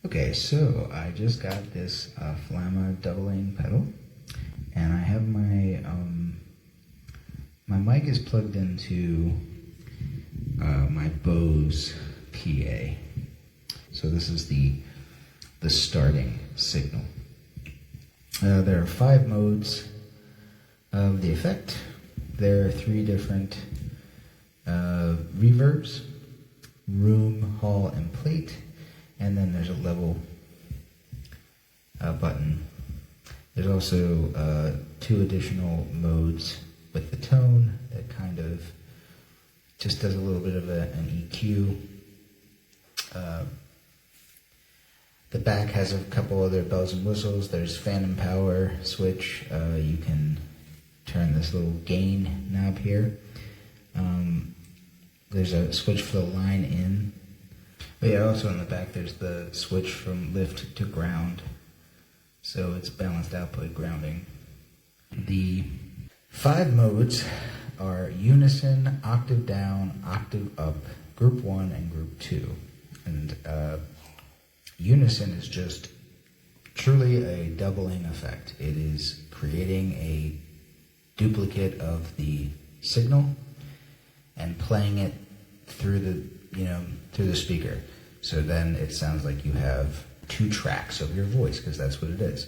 Okay, so I just got this FLAMMA doubling pedal, and I have my my mic is plugged into my Bose PA. So this is the starting signal. There are 5 modes of the effect. There are 3 different reverbs: room, hall, and plate. And then there's a level button. There's also 2 additional modes with the tone that kind of just does a little bit of an EQ. The back has a couple other bells and whistles. There's phantom power switch. You can turn this little gain knob here. There's a switch for the line in. But yeah, also in the back there's the switch from lift to ground. So it's balanced output grounding. The 5 modes are unison, octave down, octave up, group 1, and group 2. And unison is just truly a doubling effect. It is creating a duplicate of the signal and playing it through the through the speaker. So then it sounds like you have 2 tracks of your voice, because that's what it is.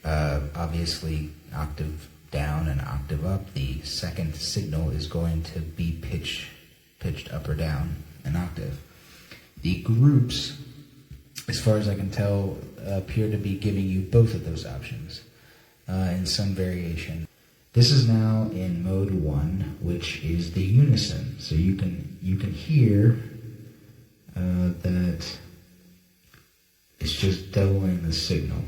Obviously, octave down and octave up, the second signal is going to be pitched up or down an octave. The groups, as far as I can tell, appear to be giving you both of those options in some variation. This is now in mode 1, which is the unison. So you can hear that it's just doubling the signal.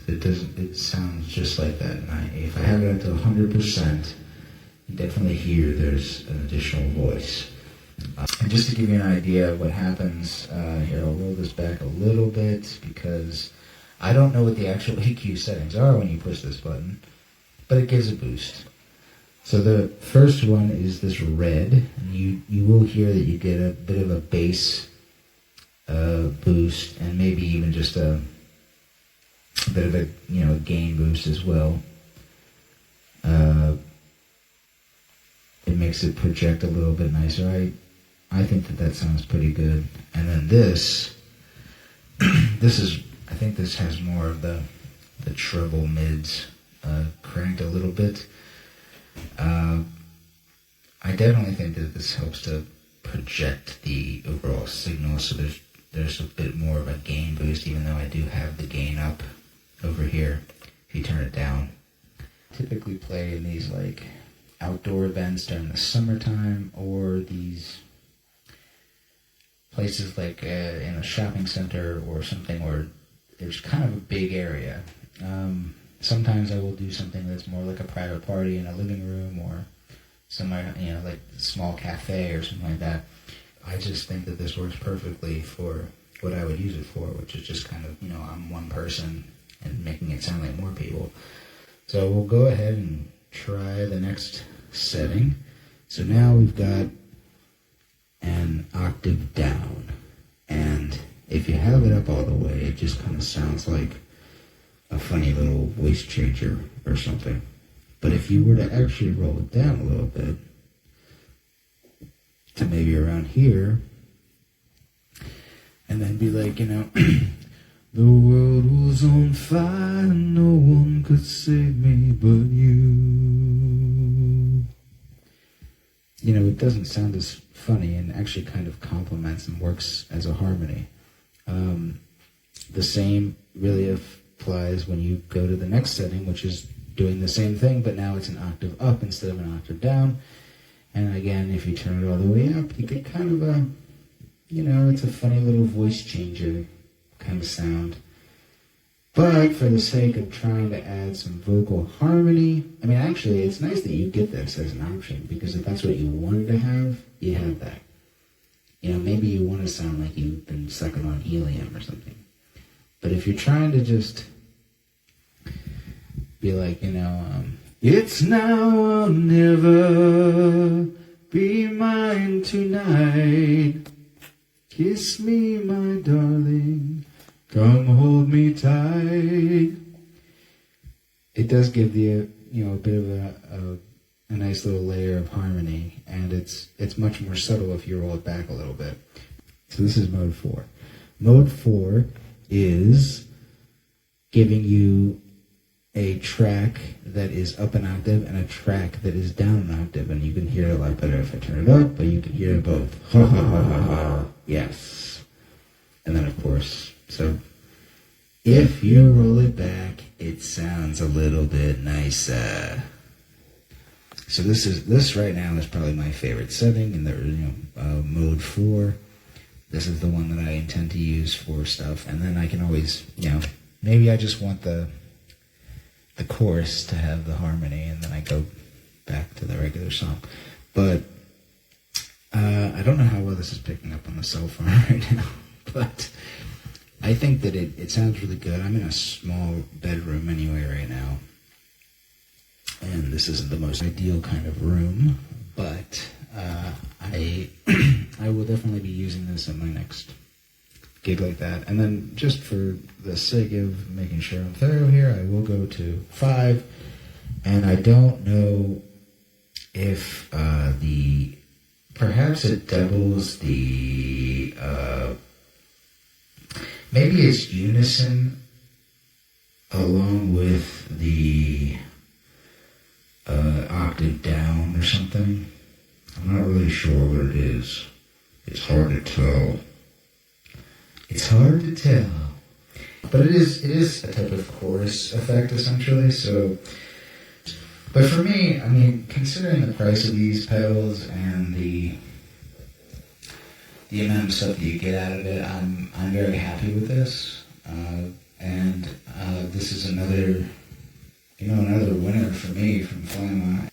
It sounds just like that. And if I have it up to 100%, you definitely hear there's an additional voice. And just to give you an idea of what happens, here I'll roll this back a little bit because I don't know what the actual EQ settings are when you push this button, but it gives a boost. So the first one is this red, and you will hear that you get a bit of a bass boost, and maybe even just a bit of a gain boost as well. It makes it project a little bit nicer. I think that sounds pretty good. And then this I think this has more of the treble mids cranked a little bit. I definitely think that this helps to project the overall signal, so there's a bit more of a gain boost, even though I do have the gain up over here. If you turn it down, typically play in these like outdoor events during the summertime, or these places like in a shopping center or something where there's kind of a big area. Sometimes I will do something that's more like a private party in a living room, or somewhere, like a small cafe or something like that. I just think that this works perfectly for what I would use it for, which is just kind of, I'm one person and making it sound like more people. So we'll go ahead and try the next setting. So now we've got an octave down, and if you have it up all the way, it just kind of sounds like a funny little voice changer or something. But if you were to actually roll it down a little bit to maybe around here, and then be like, the world was on fire, no one could save me but you. It doesn't sound as funny, and actually kind of complements and works as a harmony. The same really applies when you go to the next setting, which is doing the same thing, but now it's an octave up instead of an octave down. And again, if you turn it all the way up, you get kind of a, it's a funny little voice changer kind of sound. But for the sake of trying to add some vocal harmony, actually, it's nice that you get this as an option, because if that's what you wanted to have, you have that. Maybe you want to sound like you've been sucking on helium or something. But if you're trying to just be like, it's now or never, be mine tonight, kiss me, my darling, Come hold me tight. It does give the a bit of a nice little layer of harmony, and it's much more subtle if you roll it back a little bit. So this is mode 4. Mode 4 is giving you a track that is up an octave and a track that is down an octave, and you can hear it a lot better if I turn it up, but you can hear it both. Ha ha ha ha ha. Yes. And then of course, so if you roll it back, it sounds a little bit nicer. So this right now is probably my favorite setting in the mode 4. This is the one that I intend to use for stuff, and then I can always, maybe I just want the chorus to have the harmony, and then I go back to the regular song. But I don't know how well this is picking up on the cell phone right now, but I think that it sounds really good. I'm in a small bedroom anyway right now, and this isn't the most ideal kind of room, but I will definitely be using this in my next gig like that. And then just for the sake of making sure I'm thorough here, I will go to 5, and I don't know if perhaps it doubles the maybe it's unison along with the octave down or something. I'm not really sure what it is. It's hard to tell. It's hard to tell. But it is a type of chorus effect essentially, so. But for me, I mean, considering the price of these pedals and the amount of stuff that you get out of it, I'm very happy with this. And this is another winner for me from FLAMMA.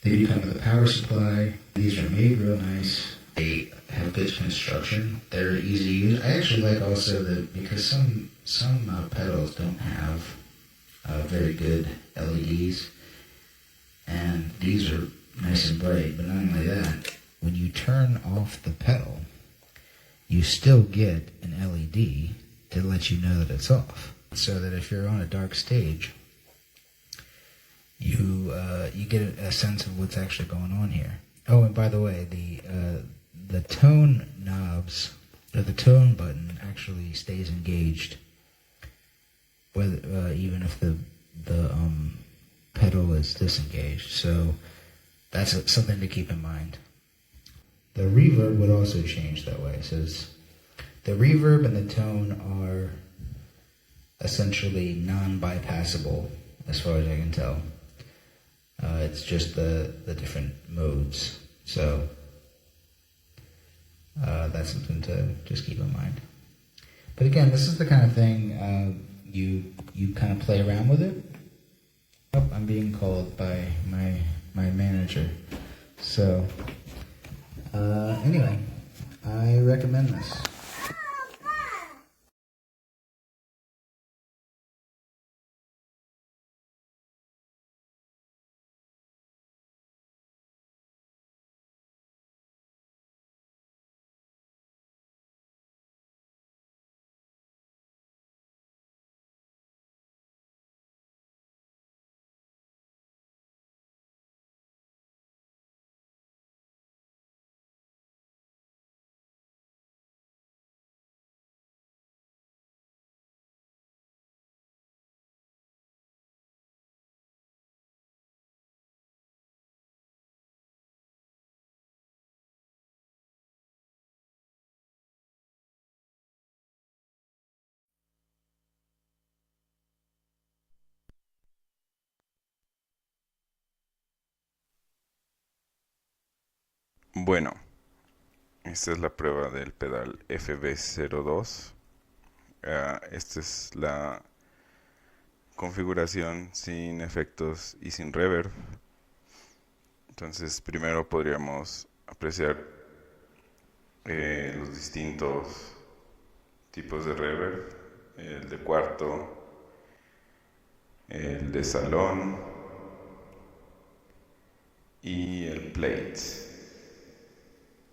They do come with a power supply. These are made real nice. They have good construction. They're easy to use. I actually like also that because some pedals don't have very good LEDs, and these are nice and bright. But not only that, when you turn off the pedal, you still get an LED to let you know that it's off. So that if you're on a dark stage, you get a sense of what's actually going on here. Oh, and by the way, the tone knobs, or the tone button, actually stays engaged, whether even if the pedal is disengaged. So that's something to keep in mind. The reverb would also change that way. It says the reverb and the tone are essentially non-bypassable, as far as I can tell. It's just the different modes. So that's something to just keep in mind. But again, this is the kind of thing you kind of play around with it. Oh, I'm being called by my manager. So anyway, I recommend this. Bueno, esta es la prueba del pedal FV02. Esta es la configuración sin efectos y sin reverb. Entonces primero podríamos apreciar los distintos tipos de reverb: el de cuarto, el de salón y el plate.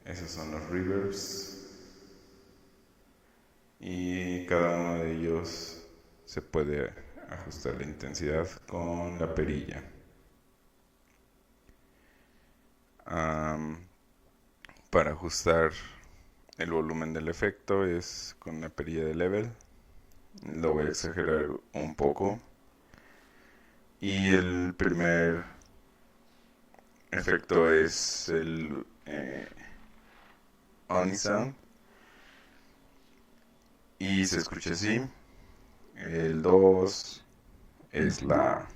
Esos son los reverbs. y cada uno de ellos se puede ajustar la intensidad con la perilla. Para ajustar el volumen del efecto es con la perilla de level. Lo voy a exagerar un poco. Y el primer efecto es el Onisound. Y se escucha así. El 2 es la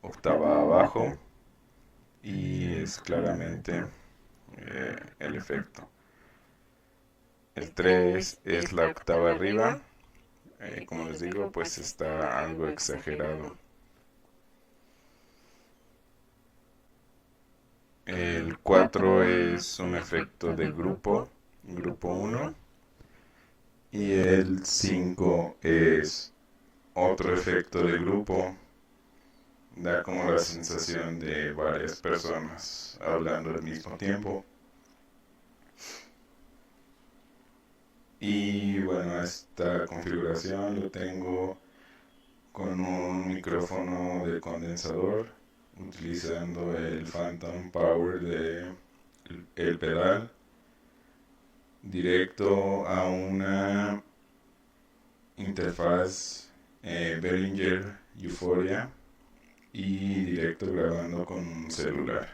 octava abajo. Y es claramente el efecto. El 3 es la octava arriba. Como les digo, pues está algo exagerado. El 4 es un efecto de grupo 1. Y el 5 es otro efecto de grupo. Da como la sensación de varias personas hablando al mismo tiempo. Y bueno, esta configuración lo tengo con un micrófono de condensador, utilizando el Phantom Power de el pedal, directo a una interfaz Behringer Euphoria y directo grabando con un celular.